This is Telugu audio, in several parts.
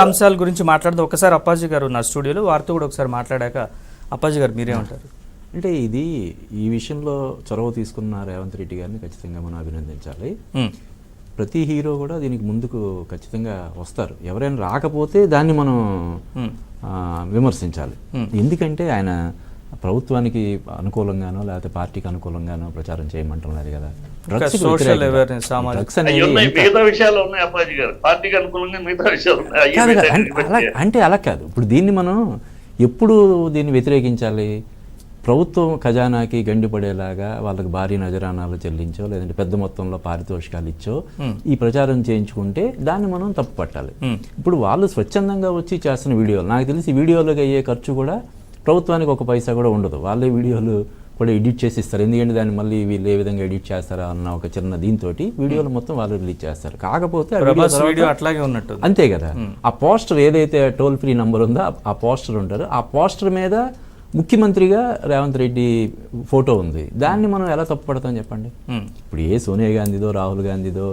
అంశాల గురించి మాట్లాడుతూ ఒకసారి అప్పాజీ గారు నా స్టూడియోలో వారితో కూడా ఒకసారి మాట్లాడాక అప్పాజీ గారు మీరేమంటారు? అంటే ఇది ఈ విషయంలో చొరవ తీసుకున్న రేవంత్ రెడ్డి గారిని ఖచ్చితంగా మనం అభినందించాలి. ప్రతి హీరో కూడా దీనికి ముందుకు ఖచ్చితంగా వస్తారు. ఎవరైనా రాకపోతే దాన్ని మనం విమర్శించాలి. ఎందుకంటే ఆయన ప్రభుత్వానికి అనుకూలంగానో లేకపోతే పార్టీకి అనుకూలంగానో ప్రచారం చేయమంటం లేదు కదా. డ్రగ్స్ అంటే అలా కాదు. ఇప్పుడు దీన్ని మనం ఎప్పుడు దీన్ని వ్యతిరేకించాలి? ప్రభుత్వం ఖజానాకి గండిపడేలాగా వాళ్ళకి భారీ నజరానాలు చెల్లించో లేదంటే పెద్ద మొత్తంలో పారితోషికాలు ఇచ్చో ఈ ప్రచారం చేయించుకుంటే దాన్ని మనం తప్పు పట్టాలి. ఇప్పుడు వాళ్ళు స్వచ్ఛందంగా వచ్చి చేస్తున్న వీడియోలు, నాకు తెలిసి వీడియోలకు అయ్యే ఖర్చు కూడా ప్రభుత్వానికి ఒక పైసా కూడా ఉండదు. వాళ్ళే వీడియోలు కూడా ఎడిట్ చేసి ఇస్తారు. ఎందుకంటే దాన్ని మళ్ళీ వీళ్ళు ఏ విధంగా ఎడిట్ చేస్తారా అన్న ఒక చిన్న దీంతో వీడియోలు మొత్తం వాళ్ళు రిలీజ్ చేస్తారు. కాకపోతే అట్లాగే ఉన్నట్టు అంతే కదా. ఆ పోస్టర్ ఏదైతే టోల్ ఫ్రీ నంబర్ ఉందో ఆ పోస్టర్ ఉంటారు. ఆ పోస్టర్ మీద ముఖ్యమంత్రిగా రేవంత్ రెడ్డి ఫోటో ఉంది. దాన్ని మనం ఎలా తప్పుపడతాం చెప్పండి? ఇప్పుడు ఏ సోనియా గాంధీదో రాహుల్ గాంధీదో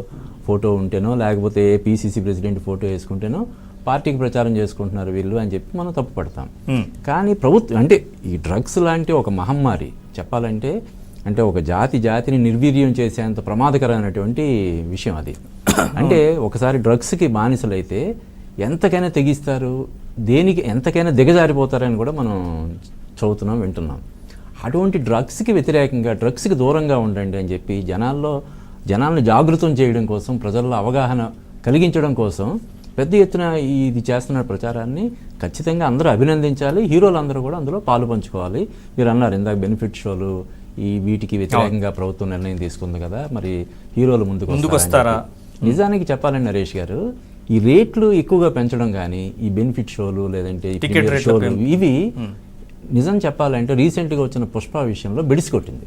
ఫోటో ఉంటేనో లేకపోతే ఏ పిసిసి ప్రెసిడెంట్ ఫోటో వేసుకుంటేనో పార్టీకి ప్రచారం చేసుకుంటున్నారు వీళ్ళు అని చెప్పి మనం తప్పు పడతాం. కానీ ప్రభుత్వం అంటే ఈ డ్రగ్స్ లాంటి ఒక మహమ్మారి చెప్పాలంటే అంటే ఒక జాతిని నిర్వీర్యం చేసేంత ప్రమాదకరమైనటువంటి విషయం అది. అంటే ఒకసారి డ్రగ్స్కి బానిసలైతే ఎంతకైనా తెగిస్తారు, దేనికి ఎంతకైనా దిగజారిపోతారని కూడా మనం చదువుతున్నాం, వింటున్నాం. అటువంటి డ్రగ్స్కి వ్యతిరేకంగా డ్రగ్స్కి దూరంగా ఉండండి అని చెప్పి జనాలను జాగృతం చేయడం కోసం, ప్రజల్లో అవగాహన కలిగించడం కోసం పెద్ద ఎత్తున ఇది చేస్తున్న ప్రచారాన్ని ఖచ్చితంగా అందరూ అభినందించాలి. హీరోలందరూ కూడా అందులో పాలు పంచుకోవాలి. మీరు అన్నారు ఇందాక బెనిఫిట్ షోలు వీటికి వ్యతిరేకంగా ప్రభుత్వం నిర్ణయం తీసుకుంది కదా, మరి హీరోలు ముందుకు వస్తారా? నిజానికి చెప్పాలండి నరేష్ గారు, ఈ రేట్లు ఎక్కువగా పెంచడం కానీ ఈ బెనిఫిట్ షోలు లేదంటే షోలు ఇవి నిజం చెప్పాలంటే రీసెంట్గా వచ్చిన పుష్ప విషయంలో బెడిసి కొట్టింది.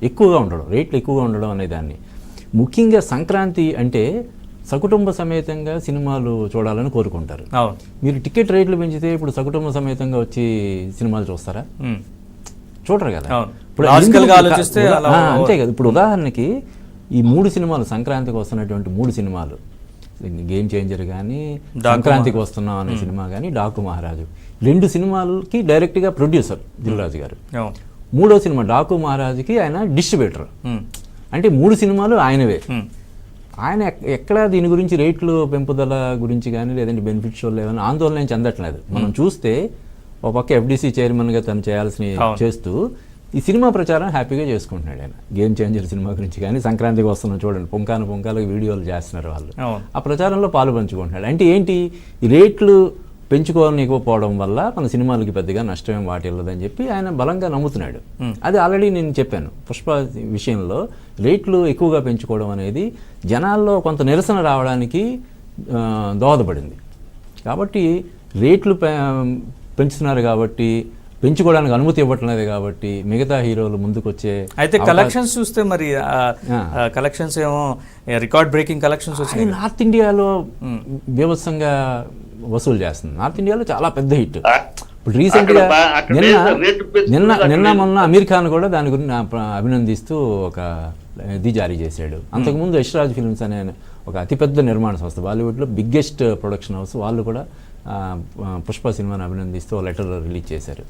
ఎక్కువగా ఉండడం, రేట్లు ఎక్కువగా ఉండడం అనే దాన్ని. ముఖ్యంగా సంక్రాంతి అంటే సకుటుంబ సమేతంగా సినిమాలు చూడాలని కోరుకుంటారు. మీరు టికెట్ రేట్లు పెంచితే ఇప్పుడు సకుటుంబ సమేతంగా వచ్చి సినిమాలు చూస్తారా? చూడరు కదా. ఇప్పుడు అంతే కదా. ఇప్పుడు ఉదాహరణకి ఈ 3 సినిమాలు, సంక్రాంతికి వస్తున్నటువంటి 3 సినిమాలు, గేమ్ చేంజర్ కానీ, సంక్రాంతికి వస్తున్నాం అనే సినిమా కానీ, డాకు మహారాజు, 2 సినిమాలకి డైరెక్ట్గా ప్రొడ్యూసర్ దిల్ రాజు గారు. 3వ సినిమా డాకు మహారాజుకి ఆయన డిస్ట్రిబ్యూటర్. అంటే 3 సినిమాలు ఆయనవే. ఆయన ఎక్కడ దీని గురించి రేట్లు పెంపుదల గురించి కానీ లేదంటే బెనిఫిట్ షోలు ఏమైనా ఆందోళన ఏం చెందట్లేదు. మనం చూస్తే ఒక పక్క ఎఫ్డిసి చైర్మన్గా తను చేస్తూ ఈ సినిమా ప్రచారం హ్యాపీగా చేసుకుంటున్నాడు ఆయన. గేమ్ చేంజర్ సినిమా గురించి కానీ, సంక్రాంతికి వస్తున్నాం చూడండి, పుంకాలకు వీడియోలు చేస్తున్నారు వాళ్ళు. ఆ ప్రచారంలో పాలు పంచుకుంటున్నాడు. అంటే ఏంటి, ఈ రేట్లు పెంచుకోనికపోవడం వల్ల మన సినిమాలకి పెద్దగా నష్టమేం వాటిల్లదని చెప్పి ఆయన బలంగా నమ్ముతున్నాడు. అది ఆల్రెడీ నేను చెప్పాను. పుష్ప విషయంలో రేట్లు ఎక్కువగా పెంచుకోవడం అనేది జనాల్లో కొంత నిరసన రావడానికి దోహదపడింది. కాబట్టి రేట్లు పెంచుతున్నారు కాబట్టి, పెంచుకోవడానికి అనుమతి ఇవ్వట్లేదు కాబట్టి మిగతా హీరోలు ముందుకు వచ్చే అయితే కలెక్షన్స్ చూస్తే మరి కలెక్షన్స్ ఏమో రికార్డ్ బ్రేకింగ్ కలెక్షన్స్ వచ్చాయి. నార్త్ ఇండియాలో బీభత్సంగా వసూలు చేస్తుంది. నార్త్ ఇండియాలో చాలా పెద్ద హిట్. ఇప్పుడు రీసెంట్గా నిన్న మొన్న అమీర్ ఖాన్ కూడా దాని గురించి అభినందిస్తూ ఒక ఇది జారీ చేశాడు. అంతకుముందు యశ్రాజ్ ఫిల్మ్స్ అనే ఒక అతిపెద్ద నిర్మాణ సంస్థ, బాలీవుడ్లో బిగ్గెస్ట్ ప్రొడక్షన్ హౌస్, వాళ్ళు కూడా పుష్ప సినిమాని అభినందిస్తూ లెటర్ రిలీజ్ చేశారు.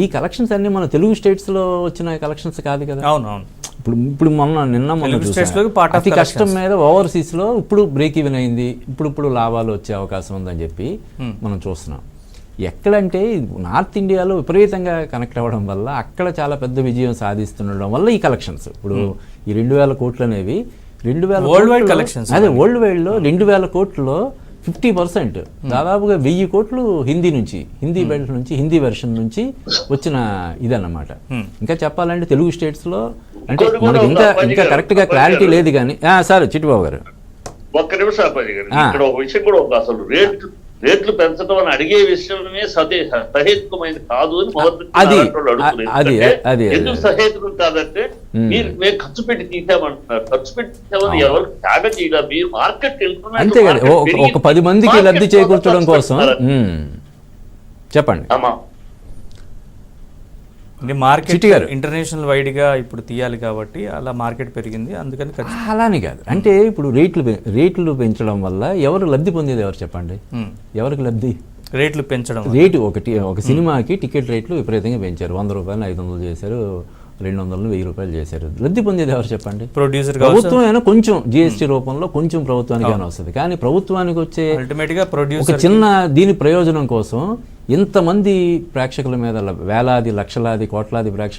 ఈ కలెక్షన్స్ అన్ని మన తెలుగు స్టేట్స్లో వచ్చిన కలెక్షన్స్ కాదు కదా. ఇప్పుడు నిన్న అతి కష్టం మీద ఓవర్సీస్లో ఇప్పుడు బ్రేక్ ఈవెన్ అయింది, ఇప్పుడు లాభాలు వచ్చే అవకాశం ఉందని చెప్పి మనం చూస్తున్నాం. ఎక్కడంటే నార్త్ ఇండియాలో విపరీతంగా కనెక్ట్ అవ్వడం వల్ల అక్కడ చాలా పెద్ద విజయం సాధిస్తుండడం వల్ల ఈ కలెక్షన్స్ ఇప్పుడు ఈ 2000 కోట్లు అనేవి 2000 వరల్డ్ వైడ్ కలెక్షన్స్. అదే వరల్డ్ వైడ్లో 2000 కోట్లలో 50% దాదాపుగా 1000 కోట్లు హిందీ బెల్ట్ నుంచి, హిందీ వెర్షన్ నుంచి వచ్చిన ఇదన్నమాట. ఇంకా చెప్పాలంటే తెలుగు స్టేట్స్లో అంటే మనకి ఇంకా కరెక్ట్గా క్లారిటీ లేదు కానీ. సార్ చిట్టిబాబు గారు ఒక్క నిమిషం ఇక్కడ ఒక విషయం కూడా ఉంది. అసలు రేట్లు పెంచడం అని అడిగే విషయమే సహేతుకమైనది కాదు అని ఎందుకు సహేతుకం కాదంటే మేము ఖర్చు పెట్టి తీసామంటున్నారు. ఖర్చు పెట్టి తీసామని ఎవరికి త్యాగం చేయగా మీరు మార్కెట్ అంతే కదా. ఒక 10 మందికి లబ్ధి చేకూర్చడం కోసం చెప్పండి. మార్కెట్ చిట్టి గారు. ఇంటర్నేషనల్ వైడ్ గా ఇప్పుడు తీయాలి కాబట్టి అలా మార్కెట్ పెరిగింది, అందుకని అలానే కాదు, అంటే ఇప్పుడు రేట్లు పెంచడం వల్ల ఎవరు లబ్ధి పొందేది ఎవరు చెప్పండి? ఎవరికి లబ్ధి? రేట్లు పెంచడం రేటు ఒక సినిమాకి టికెట్ రేట్లు విపరీతంగా పెంచారు. 100 రూపాయలు 500 చేశారు, 200 1000 రూపాయలు చేశారు. లబ్ధి పొందేది ఎవరు చెప్పండి? ప్రొడ్యూసర్ ప్రభుత్వం అయినా కొంచెం జిఎస్టీ రూపంలో కొంచెం ప్రభుత్వానికి అయినా వస్తుంది, కానీ ప్రభుత్వానికి వచ్చే అల్టిమేట్ గా ఒక ప్రొడ్యూసర్ చిన్న దీని ప్రయోజనం కోసం ఇంతమంది ప్రేక్షకుల మీద వేలాది లక్షలాది కోట్లాది ప్రేక్షకుల